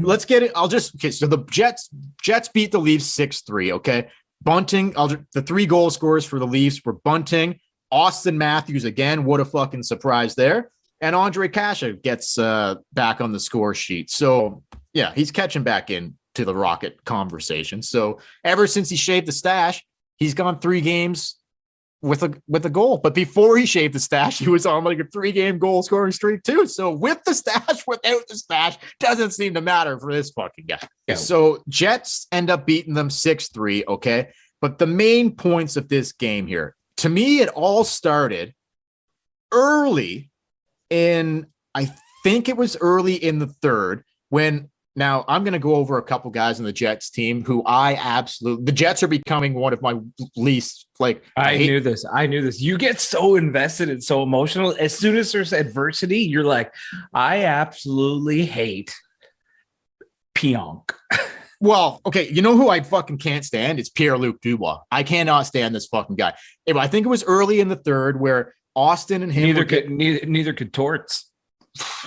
let's get it. So the Jets beat the Leafs 6-3. Okay. Bunting, the 3 goal scorers for the Leafs were Bunting, Austin Matthews again. What a fucking surprise there. And Andre Kasha gets back on the score sheet. So yeah, he's catching back in to the Rocket conversation. So ever since he shaved the stash, he's gone 3 games with a goal. But before he shaved the stash, he was on like a 3-game goal scoring streak too. So with the stash, without the stash, doesn't seem to matter for this fucking guy. Yeah. So Jets end up beating them 6-3. Okay. But the main points of this game here, to me, it all started early I think it was early in the third when. Now, I'm going to go over a couple guys on the Jets team who the Jets are becoming one of my least, I knew this. You get so invested and so emotional. As soon as there's adversity, you're like, I absolutely hate Pionk. Well, okay, you know who I fucking can't stand? It's Pierre-Luc Dubois. I cannot stand this fucking guy. I think it was early in the third where Austin and him neither could Torts.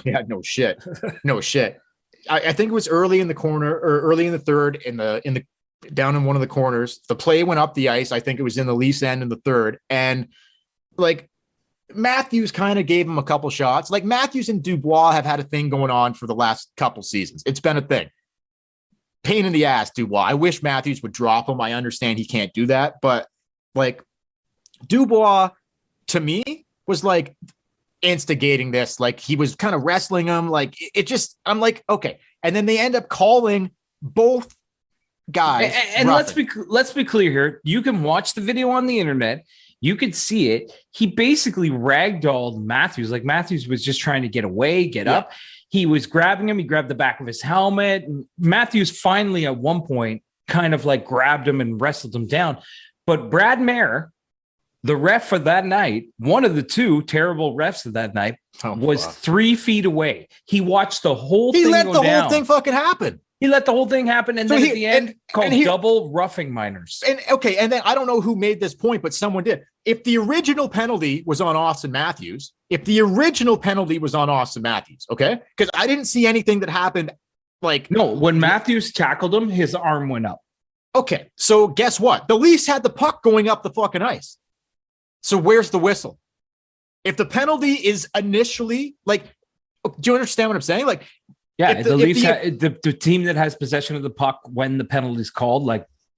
Yeah, no shit. No shit. I think it was early in the corner or early in the third down in one of the corners. The play went up the ice. I think it was in the Leafs end in the third. And Matthews kind of gave him a couple shots. Matthews and Dubois have had a thing going on for the last couple seasons. It's been a thing. Pain in the ass, Dubois. I wish Matthews would drop him. I understand he can't do that. But Dubois to me was instigating this, he was kind of wrestling him, I'm like, okay. And then they end up calling both guys. And let's be clear here. You can watch the video on the internet. You could see it. He basically ragdolled Matthews. Matthews was just trying to get away, get up. He was grabbing him. He grabbed the back of his helmet. And Matthews finally at one point kind of grabbed him and wrestled him down. But Brad Mayer, the ref for that night, one of the 2 terrible refs of that night, was 3 feet away. He watched the whole thing. He let the whole thing fucking happen. He let the whole thing happen. And then at the end, called double roughing minors. And then I don't know who made this point, but someone did. If the original penalty was on Austin Matthews, okay? Because I didn't see anything that happened. No, when Matthews tackled him, his arm went up. Okay, so guess what? The Leafs had the puck going up the fucking ice. So where's the whistle? If the penalty is initially do you understand what I'm saying? The Leafs, the team that has possession of the puck when the penalty is called,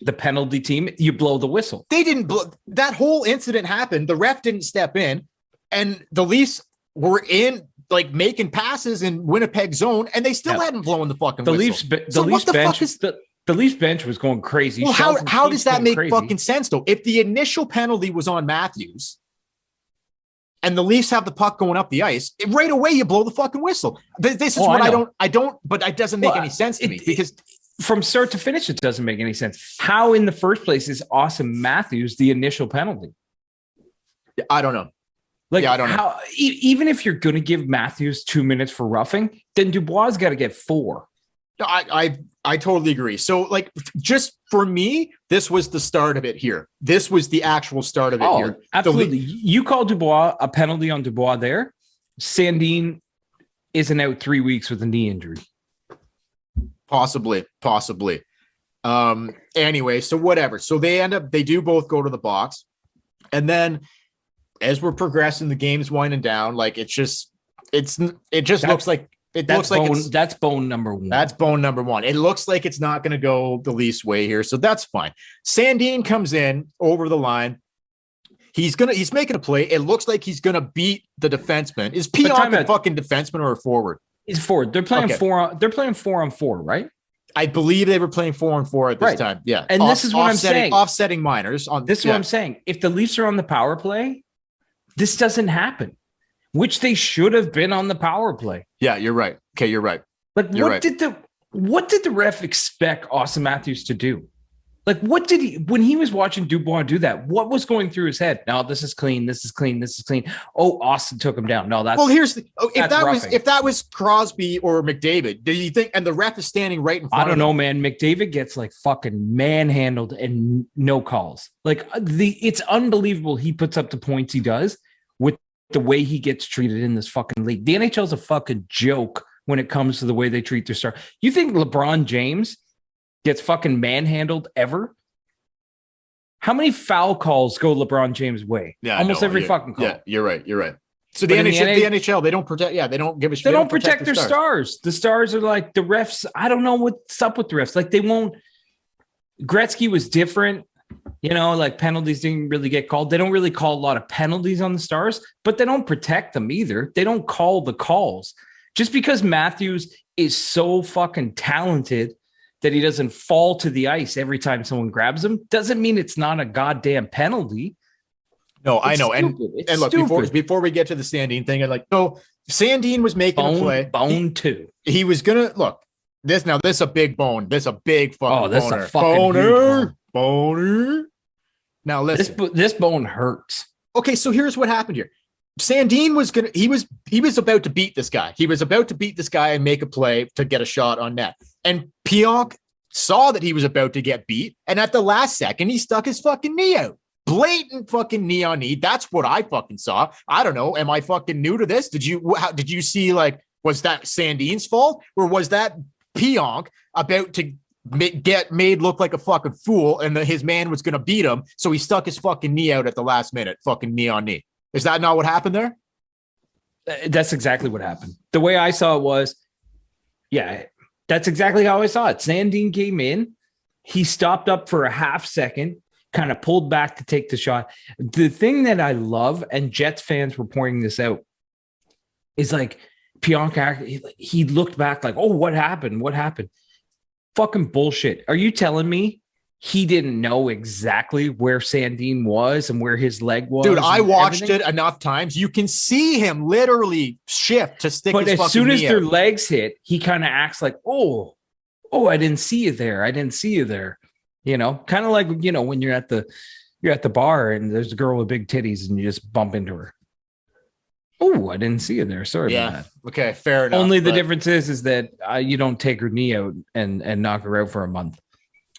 the penalty team, you blow the whistle. They didn't blow. That whole incident happened. The ref didn't step in, and the Leafs were in making passes in Winnipeg zone, and they still hadn't blown the fucking whistle. The Leafs bench was going crazy. Well, how does that make fucking sense, though? If the initial penalty was on Matthews and the Leafs have the puck going up the ice, right away you blow the fucking whistle. This is what I don't, but it doesn't make any sense to me because from start to finish, it doesn't make any sense. How in the first place is Austin Matthews the initial penalty? I don't know. I don't know. Even if you're going to give Matthews 2 minutes for roughing, then Dubois got to get 4. I totally agree. So just for me, this was the start of it here. This was the actual start of it here. Absolutely. You call Dubois a penalty on Dubois there. Sandin isn't out 3 weeks with a knee injury. Possibly. Anyway, so whatever. So they do both go to the box. And then as we're progressing, the game's winding down. It just looks like that's bone number 1. That's bone number 1. It looks like it's not going to go the Leafs way here, so that's fine. Sandin comes in over the line. He's making a play. It looks like he's going to beat the defenseman. Is Pionk a fucking defenseman or a forward? He's forward. They're playing 4-on-4, right? I believe they were playing 4-on-4 at this time. Yeah, and this is what I'm saying. Offsetting minors. This is what I'm saying. If the Leafs are on the power play, this doesn't happen. Which they should have been on the power play. Yeah, you're right. Okay, you're right. What did the ref expect Austin Matthews to do? What did he, when he was watching Dubois do that, what was going through his head? No, this is clean. This is clean. This is clean. Oh, Austin took him down. No, that's if that was Crosby or McDavid, do you think? And the ref is standing right in front. I don't know, man. McDavid gets fucking manhandled and no calls. It's unbelievable. He puts up the points he does with the way he gets treated in this fucking league. The NHL is a fucking joke when it comes to the way they treat their star. You think LeBron James gets fucking manhandled ever? How many foul calls go LeBron James' way? Yeah, almost every fucking call. Yeah, you're right. So the NHL, they don't protect. Yeah, they don't give a shit. They don't protect their stars. The stars are like the refs. I don't know what's up with the refs. Like they won't. Gretzky was different. Like penalties didn't really get called. They don't really call a lot of penalties on the stars, but they don't protect them either. They don't call the calls. Just because Matthews is so fucking talented that he doesn't fall to the ice every time someone grabs him doesn't mean it's not a goddamn penalty. No, I know. And look, before we get to the Sandin thing, Sandin was making a play. Bone two. He was gonna look this. Now this is a big bone. This is a big fucking this boner. A fucking boner. Now listen, this bone hurts. Okay, so here's what happened here. Sandin was about to beat this guy. He was about to beat this guy and make a play to get a shot on net. And Pionk saw that he was about to get beat, and at the last second, he stuck his fucking knee out. Blatant fucking knee on knee. That's what I fucking saw. I don't know. Am I fucking new to this? Did you see, like, was that Sandin's fault, or was that Pionk about to get made look like a fucking fool and his man was going to beat him, so he stuck his fucking knee out at the last minute, fucking knee on knee? Is that not what happened there? That's exactly what happened. The way I saw it was, yeah, that's exactly how I saw it. Sandin came in, he stopped up for a half second, kind of pulled back to take the shot. The thing that I love, and Jets fans were pointing this out, is like Pionk, he looked back like, oh, what happened? What happened? Fucking bullshit. Are you telling me he didn't know exactly where Sandin was and where his leg was? Dude, I watched it enough times. You can see him literally shift to stick his fucking knee out. But as soon as their legs hit, he kind of acts like, oh, I didn't see you there. I didn't see you there. Kind of like, when you're at the bar and there's a girl with big titties and you just bump into her. Oh, I didn't see you there. Sorry about that. Okay, fair enough. Only the difference is that you don't take her knee out and knock her out for a month.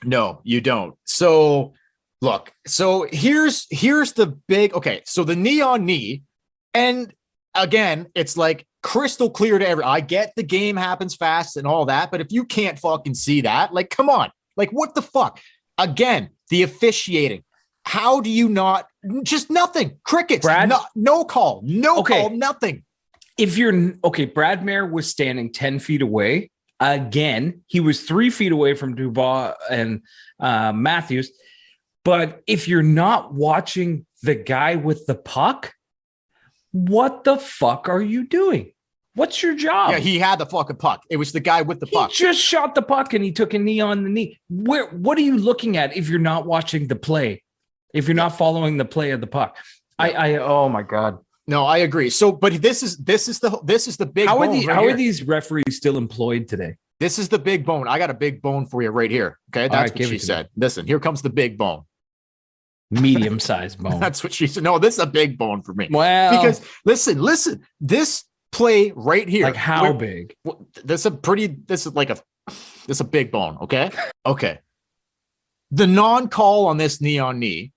No, you don't. So look, here's the big, okay. So the knee on knee, and again, it's like crystal clear to I get the game happens fast and all that, but if you can't fucking see that, like, come on, like, what the fuck? Again, the officiating. How do you not? Just nothing. Crickets. No call. Call. Nothing. If you're okay, Brad Mayer was standing 10 feet away. Again, he was 3 feet away from Dubois and Matthews. But if you're not watching the guy with the puck, what the fuck are you doing? What's your job? Yeah, he had the fucking puck. It was the guy with the puck. He just shot the puck and he took a knee on the knee. What are you looking at if you're not watching the play? If you're not following the play of the puck? I oh my God. No, I agree. So, but this is the big bone. How are these referees still employed today? This is the big bone. I got a big bone for you right here. Okay, that's what she said. Listen, here comes the big bone. Medium-sized bone. That's what she said. No, this is a big bone for me. Well, because listen, this play right here. Like how big? This is a big bone. Okay. Okay. The non-call on this knee on knee.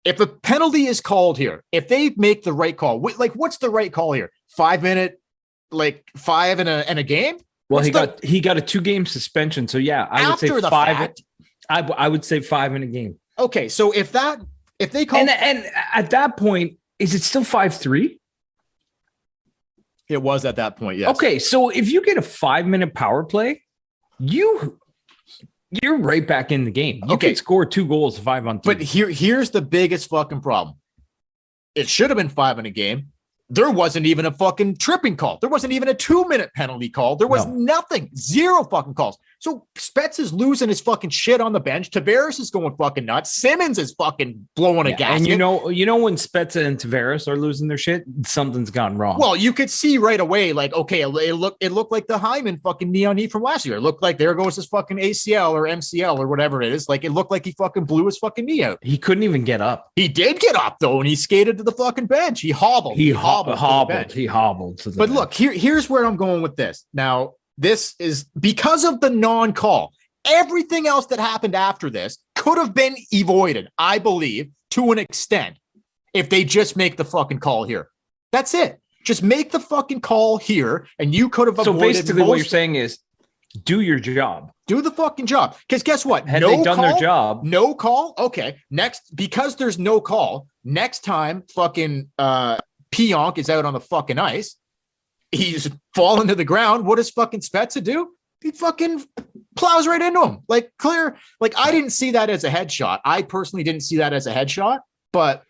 If a penalty is called here, if they make the right call, like, what's the right call here? 5 minute, like 5 in a game. Well, he got a 2-game suspension. So yeah, I would say 5. I would say 5 in a game. Okay, so if they call and at that point, is it still 5-3? It was at that point, yes. Okay, so if you get a 5-minute power play, you're right back in the game. You can score 2 goals 5-on-3. But here's the biggest fucking problem. It should have been 5 in a game. There wasn't even a fucking tripping call. There wasn't even a 2-minute penalty call. There was nothing. 0 fucking calls. So Spets is losing his fucking shit on the bench. Tavares is going fucking nuts. Simmons is fucking blowing a gasket. And you know when Spezza and Tavares are losing their shit, something's gone wrong. Well, you could see right away, like, okay, it looked like the Hyman fucking knee on knee from last year. It looked like there goes his fucking ACL or MCL or whatever it is. Like, it looked like he fucking blew his fucking knee out. He couldn't even get up. He did get up though, and he skated to the fucking bench. He hobbled. He hobbled. He hobbled. To the bench. Look, here's where I'm going with this. Now, this is because of the non-call. Everything else that happened after this could have been avoided, I believe, to an extent, if they just make the fucking call here. That's it. Just make the fucking call here, and you could have avoided. So basically, what you're saying is, do your job. Do the fucking job. Because guess what? Had they done their job? No call. Okay. Next, because there's no call. Next time, fucking Pionk is out on the fucking ice. He's falling to the ground. What does fucking Spezza do? He fucking plows right into him. Like clear. Like I didn't see that as a headshot. I personally didn't see that as a headshot, but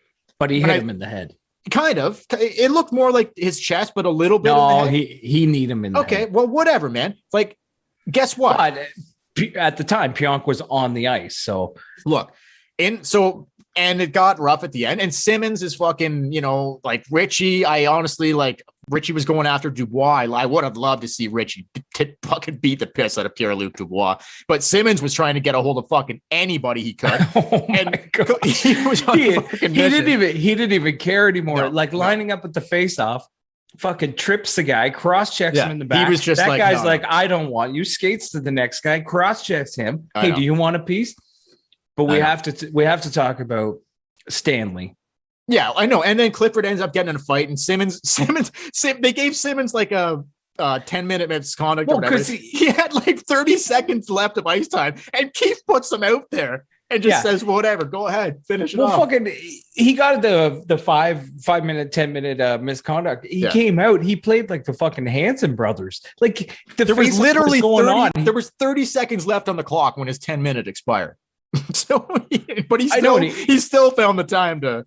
he hit him in the head. Kind of. It looked more like his chest, but a little bit. No, he need him in the head. Okay, well, whatever, man. Like, guess what? But at the time, Pionk was on the ice. So look, and it got rough at the end. And Simmons is fucking, like Richie. I honestly like Richie was going after Dubois. I would have loved to see Richie fucking beat the piss out of Pierre-Luc Dubois. But Simmons was trying to get a hold of fucking anybody he could. And he was on he didn't even care anymore. Lining up at the face-off, fucking trips the guy, cross-checks him in the back. He was just that guy's I don't want you. Skates to the next guy, cross-checks him. Hey, do you want a piece? But we have to talk about Stanley. Yeah, I know. And then Clifford ends up getting in a fight, and Simmons, they gave Simmons like a 10-minute misconduct. Well, because he had like 30 seconds left of ice time, and Keith puts him out there and just says, "Whatever, go ahead, finish it off." Fucking, he got the 5-minute, 10-minute misconduct. He came out. He played like the fucking Hanson brothers. Like there was literally going on. There was 30 seconds left on the clock when his 10-minute expired. So, but he still found the time to.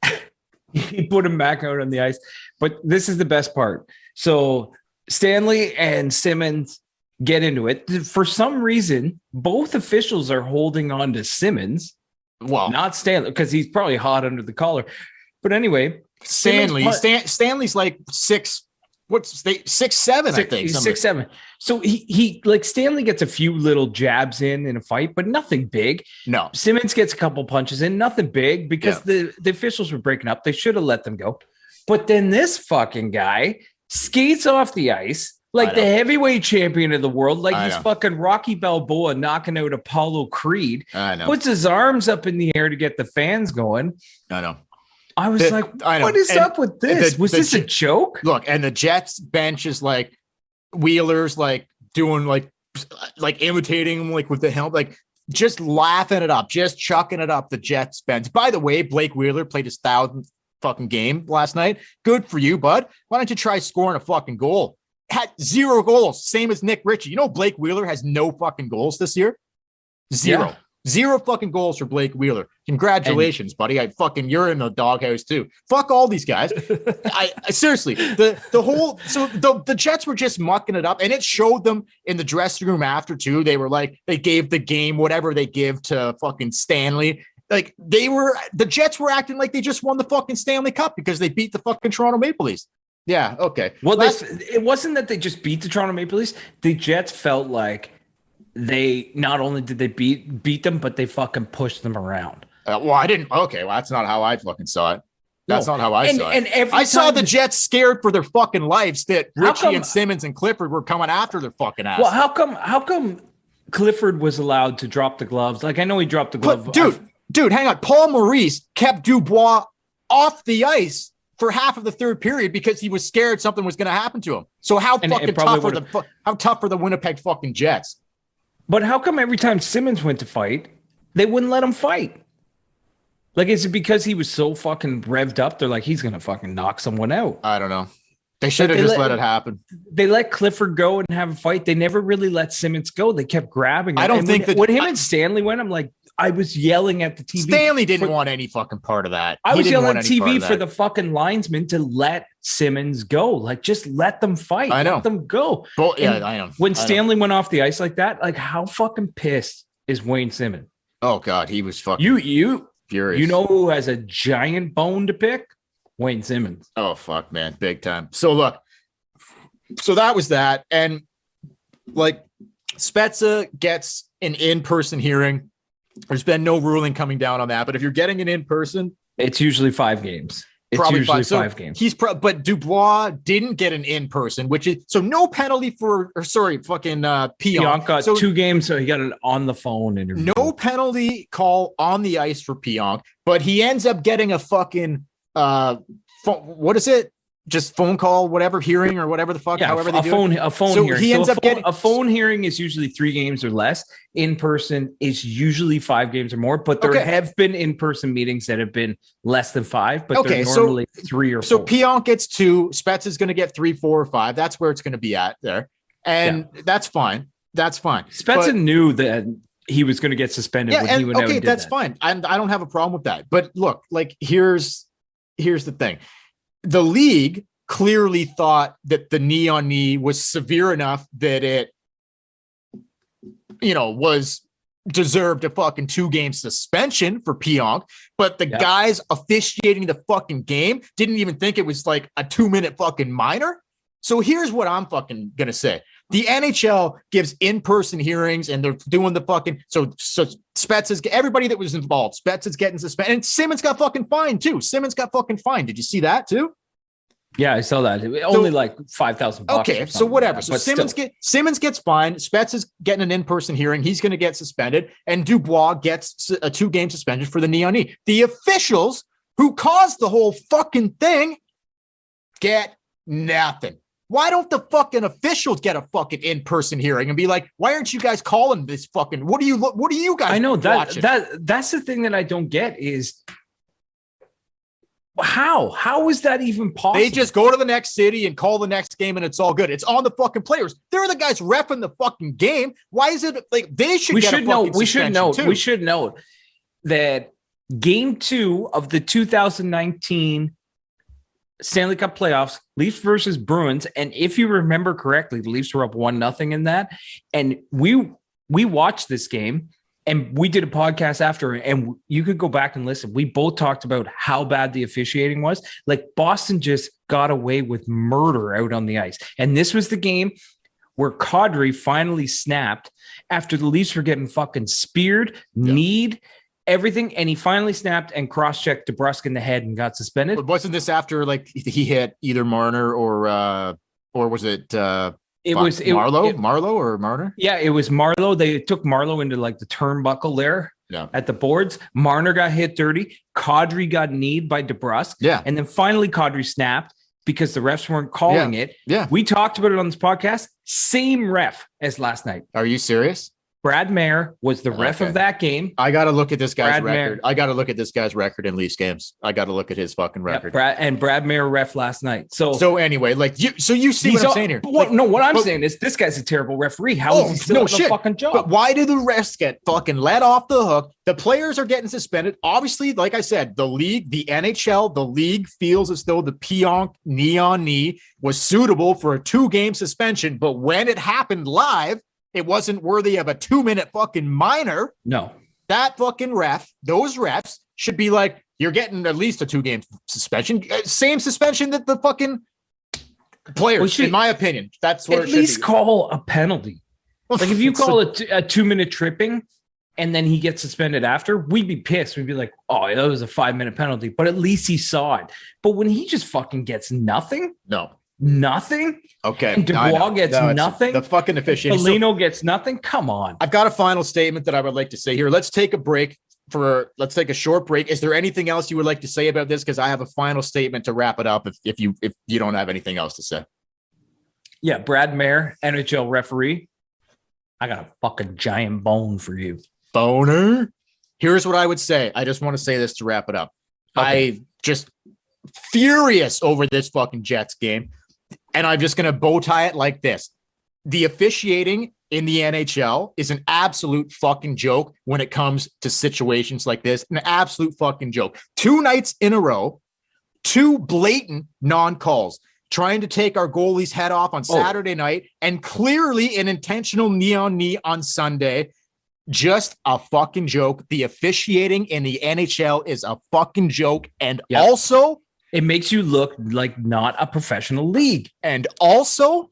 He put him back out on the ice. But this is the best part. So Stanley and Simmons get into it. For some reason, both officials are holding on to Simmons. Well, not Stanley, because he's probably hot under the collar. But anyway, Stanley's like 6'7", I think. He's 6'7". So he like Stanley gets a few little jabs in a fight, but nothing big. No. Simmons gets a couple punches in, nothing big, because the officials were breaking up. They should have let them go. But then this fucking guy skates off the ice like the heavyweight champion of the world, like he's fucking Rocky Balboa knocking out Apollo Creed. I know. Puts his arms up in the air to get the fans going. I know. I was what is up with this? Was this a joke? Look, and the Jets bench is like Wheeler's like doing like imitating him like with the helmet, like just laughing it up, just chucking it up. The Jets bench. By the way, Blake Wheeler played his 1,000th fucking game last night. Good for you, bud. Why don't you try scoring a fucking goal? Had 0 goals, same as Nick Ritchie. Blake Wheeler has no fucking goals this year. 0. Yeah. 0 fucking goals for Blake Wheeler. Congratulations, buddy. You're in the doghouse too. Fuck all these guys. I seriously, the Jets were just mucking it up, and it showed them in the dressing room after too. They were like, they gave the game whatever they give to fucking Stanley. Like the Jets were acting like they just won the fucking Stanley Cup because they beat the fucking Toronto Maple Leafs. Yeah. Okay. Well, it wasn't that they just beat the Toronto Maple Leafs. The Jets felt like they not only did they beat them, but they fucking pushed them around. I didn't. Okay, well, that's not how I fucking saw it. That's not how I saw it. And I saw the Jets scared for their fucking lives that Richie and Simmons and Clifford were coming after their fucking ass. Well, how come Clifford was allowed to drop the gloves? Like, I know he dropped the glove. Dude, hang on. Paul Maurice kept Dubois off the ice for half of the third period because he was scared something was going to happen to him. So how tough are the Winnipeg fucking Jets? But how come every time Simmons went to fight, they wouldn't let him fight? Like, is it because he was so fucking revved up? They're like, he's going to fucking knock someone out. I don't know. They should have just let it happen. They let Clifford go and have a fight. They never really let Simmons go. They kept grabbing him. I don't think when him and Stanley went, I'm like, I was yelling at the TV. Stanley didn't want any fucking part of that. I was yelling at TV for the fucking linesman to let Simmons go. Like, just let them fight. I know. Let them go. Well, yeah, I know. When Stanley went off the ice like that, like, how fucking pissed is Wayne Simmons? Oh, God. He was fucking furious. You know who has a giant bone to pick? Wayne Simmons. Oh, fuck, man. Big time. So, look. So that was that. And, like, Spezza gets an in-person hearing. There's been no ruling coming down on that, but if you're getting it in person, it's usually 5 games. It's usually 5 games. But Dubois didn't get an in person, which is so no penalty for. Pionk got 2 games, so he got an on the phone interview. No penalty call on the ice for Pionk, but he ends up getting a fucking what is it? just phone call, whatever hearing or whatever the fuck, however they do it. A phone So hearing. he ends up getting a phone hearing is usually 3 games or less. In person is usually 5 games or more, but there have been in-person meetings that have been less than 5, but they're normally 3 or 4. So Pionk gets 2, Spets is going to get 3, 4, or 5. That's where it's going to be at there. And that's fine. That's fine. Spezza knew that he was going to get suspended. Yeah, and that's fine. I don't have a problem with that. But look, like here's the thing. The league clearly thought that the knee on knee was severe enough that it, was deserved a fucking 2-game suspension for Pionk. But the guys officiating the fucking game didn't even think it was like a 2-minute fucking minor. So here's what I'm fucking going to say. The NHL gives in-person hearings and they're doing the fucking, so Spets is, everybody that was involved, Spets is getting suspended, and Simmons got fucking fined too. Did you see that too? Yeah, I saw that. Only like $5,000. Okay, so whatever. So Simmons gets fined. Spets is getting an in-person hearing. He's going to get suspended, and Dubois gets a 2-game suspension for the knee on knee. The officials who caused the whole fucking thing get nothing. Why don't the fucking officials get a fucking in-person hearing and be like, why aren't you guys calling this fucking, what are you guys I know watching? That's the thing that I don't get is how is that even possible? They just go to the next city and call the next game and it's all good. It's on the fucking players. They're the guys reffing the fucking game. Why is it like they should get a fucking suspension too? We should note that game 2 of the 2019 Stanley Cup playoffs, Leafs versus Bruins. And if you remember correctly, the Leafs were up 1-0 in that. And we watched this game and we did a podcast after, and you could go back and listen. We both talked about how bad the officiating was. Like Boston just got away with murder out on the ice. And this was the game where Kadri finally snapped after the Leafs were getting fucking speared, kneed, everything, and he finally snapped and cross-checked DeBrusk in the head and got suspended. But wasn't this after like he hit either Marner or was it Marlowe or Marner? Yeah, it was Marlowe. They took Marlowe into like the turnbuckle there at the boards. Marner got hit dirty. Kadri got kneed by DeBrusk. Yeah. And then finally Kadri snapped because the refs weren't calling it. Yeah. We talked about it on this podcast. Same ref as last night. Are you serious? Brad Mayer was the ref of that game. I got to look at this guy's record. I got to look at this guy's record in Leafs games. I got to look at his fucking record. Brad Mayer ref last night. So anyway, like you see what I'm saying here. What I'm saying is this guy's a terrible referee. How is he still on the fucking job? But why do the refs get fucking let off the hook? The players are getting suspended. Obviously, like I said, the league, the NHL, the league feels as though the Pionk knee on knee was suitable for a 2-game suspension. But when it happened live, it wasn't worthy of a 2-minute fucking minor. No. That fucking those refs should be like, you're getting at least a 2-game suspension. Same suspension that the fucking players, in my opinion. That's what it should be. At least call a penalty. Like if you call it a 2-minute tripping and then he gets suspended after, we'd be pissed. We'd be like, oh, that was a 5-minute penalty. But at least he saw it. But when he just fucking gets nothing. Nothing. Okay. And Dubois gets nothing. The fucking officiating. Foligno gets nothing. Come on. I've got a final statement that I would like to say here. Let's take a short break. Is there anything else you would like to say about this? Because I have a final statement to wrap it up if you don't have anything else to say. Yeah, Brad Mayer, NHL referee. I got a fucking giant bone for you. Boner. Here's what I would say. I just want to say this to wrap it up. Okay. I just furious over this fucking Jets game. And I'm just going to bow tie it like this. The officiating in the NHL is an absolute fucking joke when it comes to situations like this. An absolute fucking joke. 2 nights in a row, 2 blatant non-calls, trying to take our goalie's head off on Saturday night, and clearly an intentional knee-on-knee on Sunday. Just a fucking joke. The officiating in the NHL is a fucking joke. And also, it makes you look like not a professional league. And also,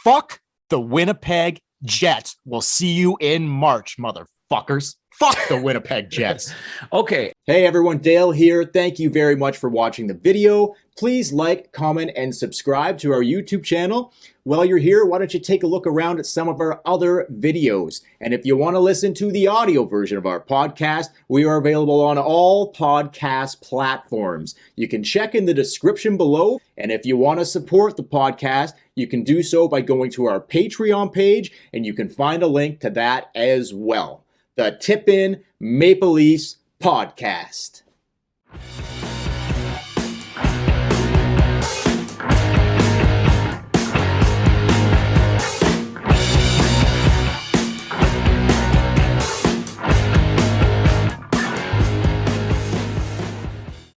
fuck the Winnipeg Jets. We'll see you in March, motherfucker. fuckers. Fuck the Winnipeg Jets. Okay. Hey everyone, Dale here. Thank you very much for watching the video. Please like, comment, and subscribe to our YouTube channel. While you're here, why don't you take a look around at some of our other videos? And if you want to listen to the audio version of our podcast, we are available on all podcast platforms. You can check in the description below. And if you want to support the podcast, you can do so by going to our Patreon page, and you can find a link to that as well. The Tip In Maple Leafs Podcast.